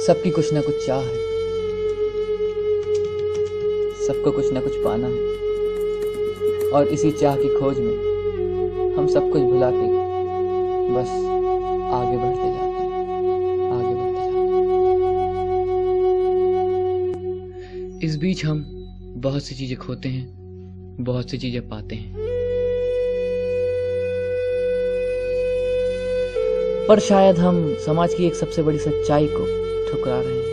सबकी कुछ ना कुछ चाह है, सबको कुछ ना कुछ पाना है, और इसी चाह की खोज में हम सब कुछ भुला के बस आगे बढ़ते जाते हैं, आगे बढ़ते जाते हैं। इस बीच हम बहुत सी चीजें खोते हैं, बहुत सी चीजें पाते हैं, पर शायद हम समाज की एक सबसे बड़ी सच्चाई को ठुकरा रहे हैं,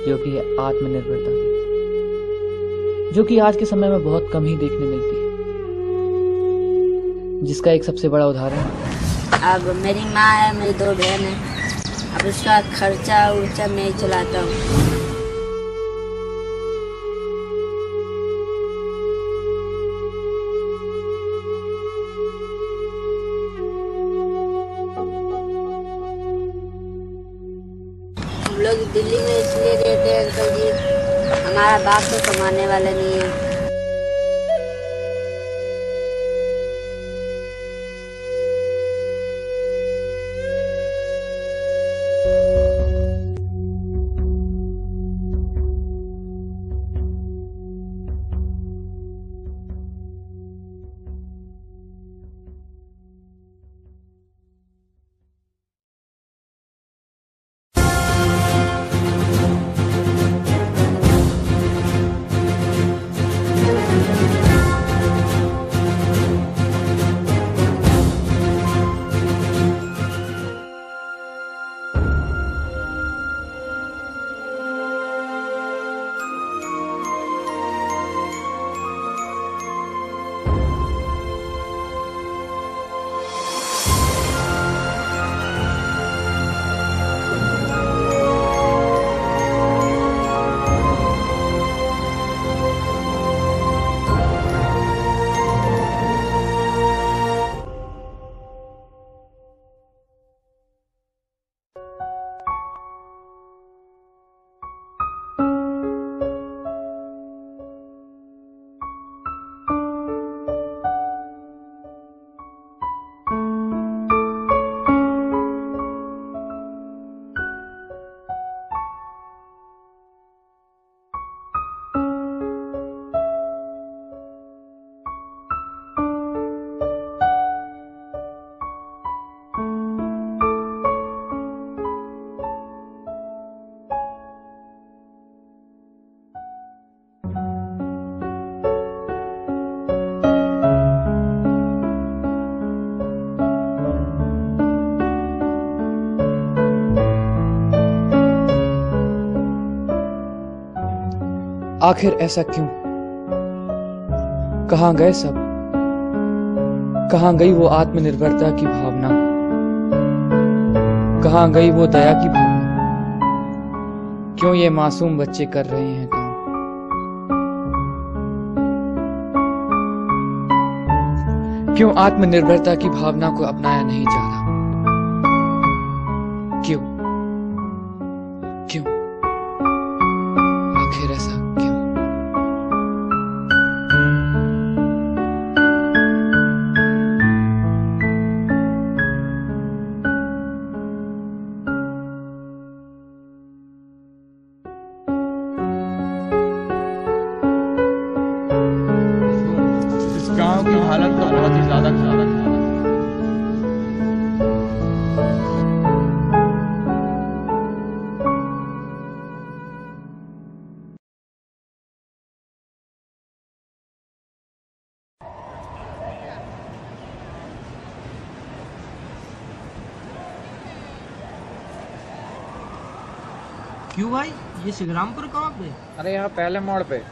जो कि है आत्मनिर्भरता की, जो कि आज के समय में बहुत कम ही देखने मिलती है, जिसका एक सबसे बड़ा उदाहरण अब मेरी माँ है, मेरी 2 बहन है, अब उसका खर्चा उर्चा मैं चलाता हूँ। हम लोग दिल्ली में इसलिए रहते हैं अंकल जी, हमारा बाप तो कमाने वाला नहीं है। आखिर ऐसा क्यों? कहाँ गए सब? कहाँ गई वो आत्मनिर्भरता की भावना? कहाँ गई वो दया की भावना? क्यों ये मासूम बच्चे कर रहे हैं काम? क्यों आत्मनिर्भरता की भावना को अपनाया नहीं जा रहा? क्यों? क्यों? आखिर ऐसा क्यों? इस गांव की हालत तो बहुत ही ज्यादा खराब है। क्यों भाई, ये शिवरामपुर कहाँ पे? अरे यहाँ पहले मोड़ पे।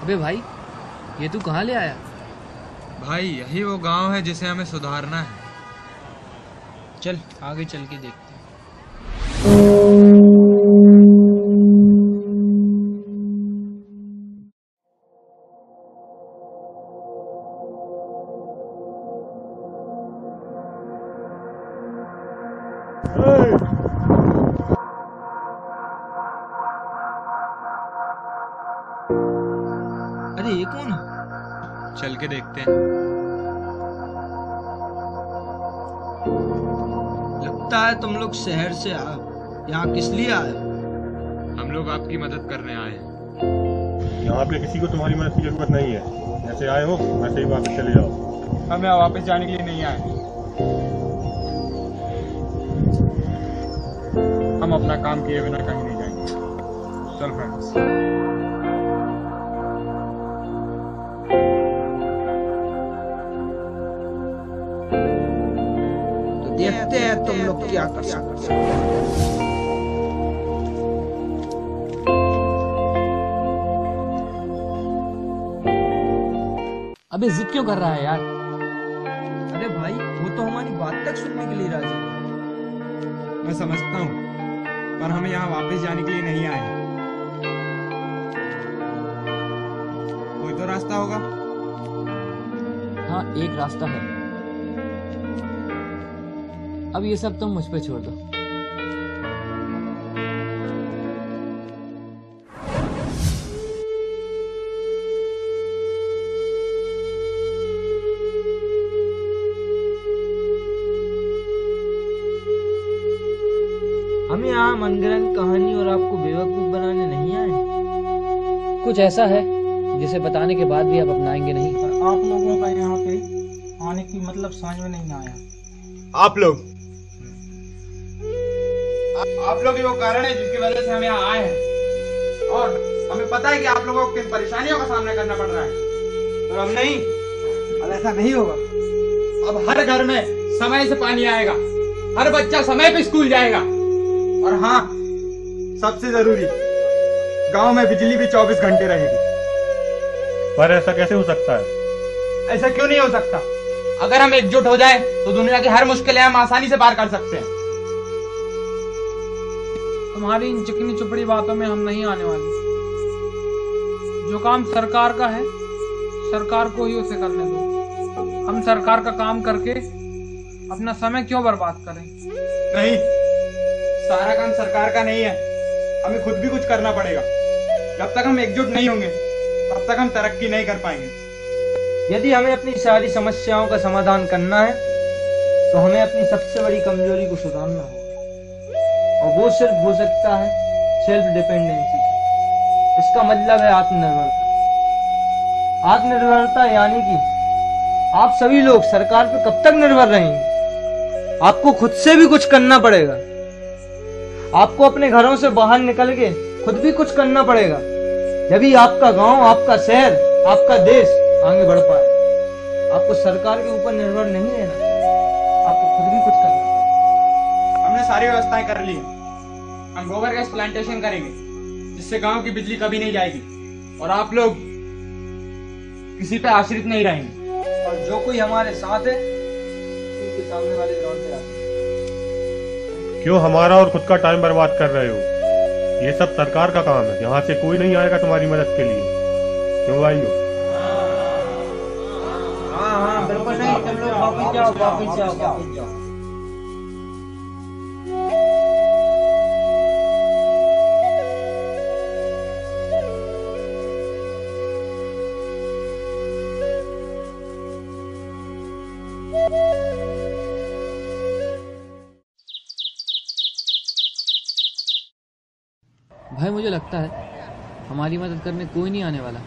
अबे भाई, ये तू कहाँ ले आया? भाई यही वो गांव है जिसे हमें सुधारना है। चल आगे चल के देखते हैं। अरे ये कौन है? चल के देखते हैं। लगता है तुम लोग शहर से आए। यहाँ किस लिए आए? हम लोग आपकी मदद करने आए हैं। यहाँ पे किसी को तुम्हारी मदद की जरूरत नहीं है। जैसे आए हो वैसे ही वापस चले जाओ। हम यहाँ वापस जाने के लिए नहीं आए। हम अपना काम किए बिना कहीं नहीं जाएंगे। चल फ्रेंड्स। तो देखते हैं तुम लोग क्या कर सकते हो। अबे जिद क्यों कर रहा है यार? अरे भाई वो तो हमारी बात तक सुनने के लिए राजी है। मैं समझता हूँ, पर हमें यहाँ वापस जाने के लिए नहीं आए। कोई तो रास्ता होगा। हाँ, एक रास्ता है। अब ये सब तुम मुझ पे छोड़ दो। हम यहाँ मनगढ़ंत कहानी और आपको बेवकूफ बनाने नहीं आए। कुछ ऐसा है जिसे बताने के बाद भी आप अपनाएंगे नहीं। पर आप लोगों का यहाँ पे आने की मतलब समझ में नहीं आया। आप लोग ही वो कारण है जिसकी वजह से हम यहाँ आए हैं, और हमें पता है कि आप लोगों को किन परेशानियों का सामना करना पड़ रहा है। और अब नहीं, अब ऐसा नहीं होगा। अब हर घर में समय से पानी आएगा, हर बच्चा समय पे स्कूल जाएगा, और हाँ, सबसे जरूरी, गांव में बिजली भी 24 घंटे रहेगी। पर ऐसा कैसे हो सकता है? ऐसा क्यों नहीं हो सकता? अगर हम एकजुट हो जाएं, तो दुनिया की हर मुश्किलें हम आसानी से पार कर सकते हैं। तुम्हारी इन चिकनी चुपड़ी बातों में हम नहीं आने वाले। जो काम सरकार का है, सरकार को ही उसे करने दो। हम सरकार का काम करके अपना समय क्यों बर्बाद करें? नहीं, सारा काम सरकार का नहीं है, हमें खुद भी कुछ करना पड़ेगा। जब तक हम एकजुट नहीं होंगे, तब तक हम तरक्की नहीं कर पाएंगे। यदि हमें अपनी सारी समस्याओं का समाधान करना है, तो हमें अपनी सबसे बड़ी कमजोरी को सुधारना होगा, और वो सिर्फ हो सकता है सेल्फ डिपेंडेंसी। इसका मतलब है आत्मनिर्भरता। आत्मनिर्भरता यानी कि आप सभी लोग सरकार पे कब तक निर्भर रहेंगे? आपको खुद से भी कुछ करना पड़ेगा। आपको अपने घरों से बाहर निकल के खुद भी कुछ करना पड़ेगा, जभी आपका गांव, आपका शहर, आपका देश आगे बढ़ पाए। आपको सरकार के ऊपर निर्भर नहीं रहना, आपको खुद भी कुछ करना पड़ेगा। हमने सारी व्यवस्थाएं कर ली हैं। हम गोबर गैस प्लांटेशन करेंगे, जिससे गांव की बिजली कभी नहीं जाएगी, और आप लोग किसी पे आश्रित नहीं रहेंगे। और जो कोई हमारे साथ है, उनके सामने वाले ग्राउंड पे आते हैं। क्यों हमारा और खुद का टाइम बर्बाद कर रहे हो? ये सब सरकार का काम है। यहाँ से कोई नहीं आएगा तुम्हारी मदद के लिए। क्यों भाइयों? हाँ, बिल्कुल नहीं। तुम लोग वापस जाओ, वापस जाओ, वापस जाओ। भाई मुझे लगता है हमारी मदद करने कोई नहीं आने वाला।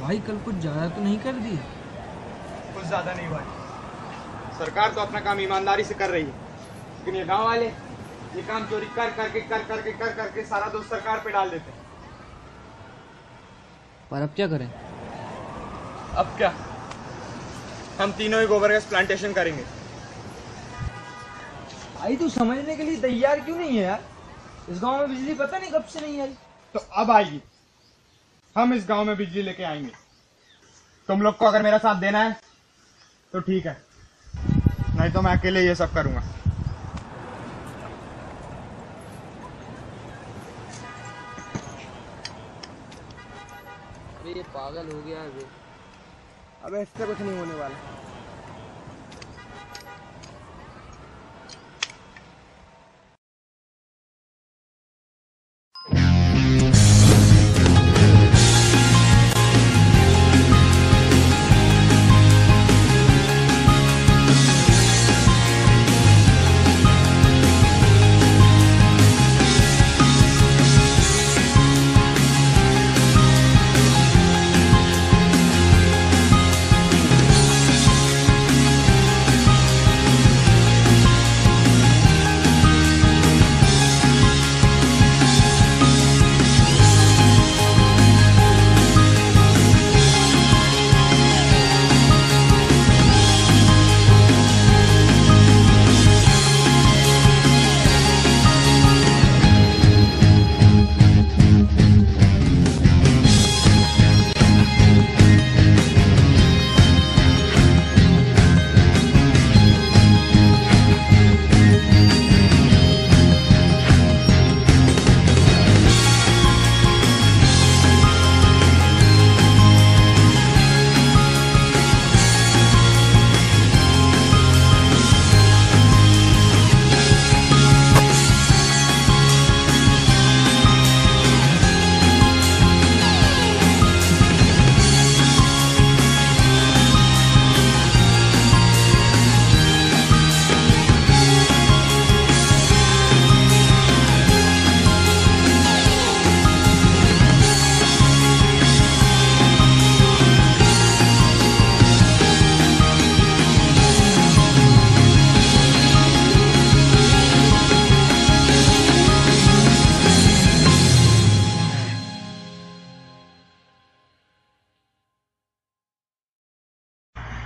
भाई कल कुछ ज्यादा तो नहीं कर दिया? कुछ ज्यादा नहीं भाई, सरकार तो अपना काम ईमानदारी से कर रही है, लेकिन ये गांव वाले ये काम चोरी कर करके सारा दोष सरकार पे डाल देते हैं। पर अब क्या करें? अब क्या, हम तीनों ही गोबर गैस प्लांटेशन करेंगे। भाई तू समझने के लिए तैयार क्यों नहीं है यार? इस गांव में बिजली पता नहीं कब से नहीं आई। तो अब आएगी, हम इस गांव में बिजली लेके आएंगे। तुम लोग को अगर मेरा साथ देना है तो ठीक है, नहीं तो मैं अकेले ये सब करूंगा। ये पागल हो गया है। अबे इससे कुछ नहीं होने वाला।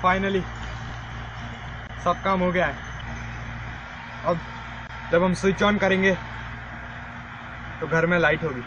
फाइनली सब काम हो गया है। अब जब हम स्विच ऑन करेंगे तो घर में लाइट होगी।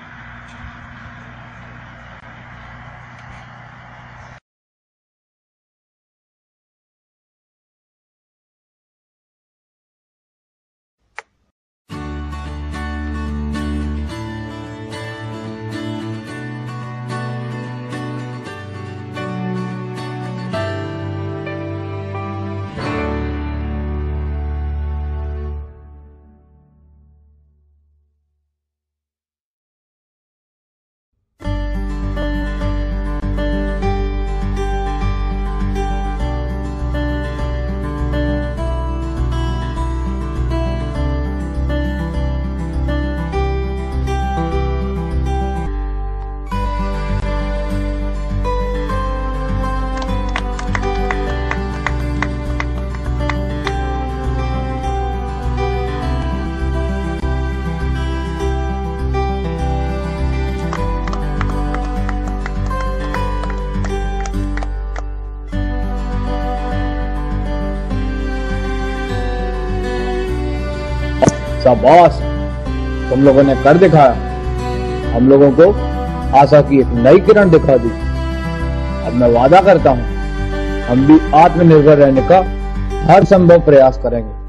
शाबाश, तुम लोगों ने कर दिखाया। हम लोगों को आशा की एक नई किरण दिखा दी। अब मैं वादा करता हूं, हम भी आत्मनिर्भर रहने का हर संभव प्रयास करेंगे।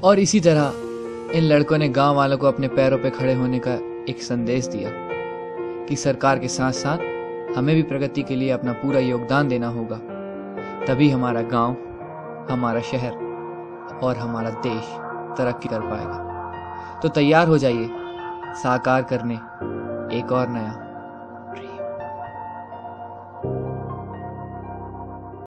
और इसी तरह इन लड़कों ने गांव वालों को अपने पैरों पे खड़े होने का एक संदेश दिया कि सरकार के साथ साथ हमें भी प्रगति के लिए अपना पूरा योगदान देना होगा। तभी हमारा गांव, हमारा शहर और हमारा देश तरक्की कर पाएगा। तो तैयार हो जाइए साकार करने एक और नया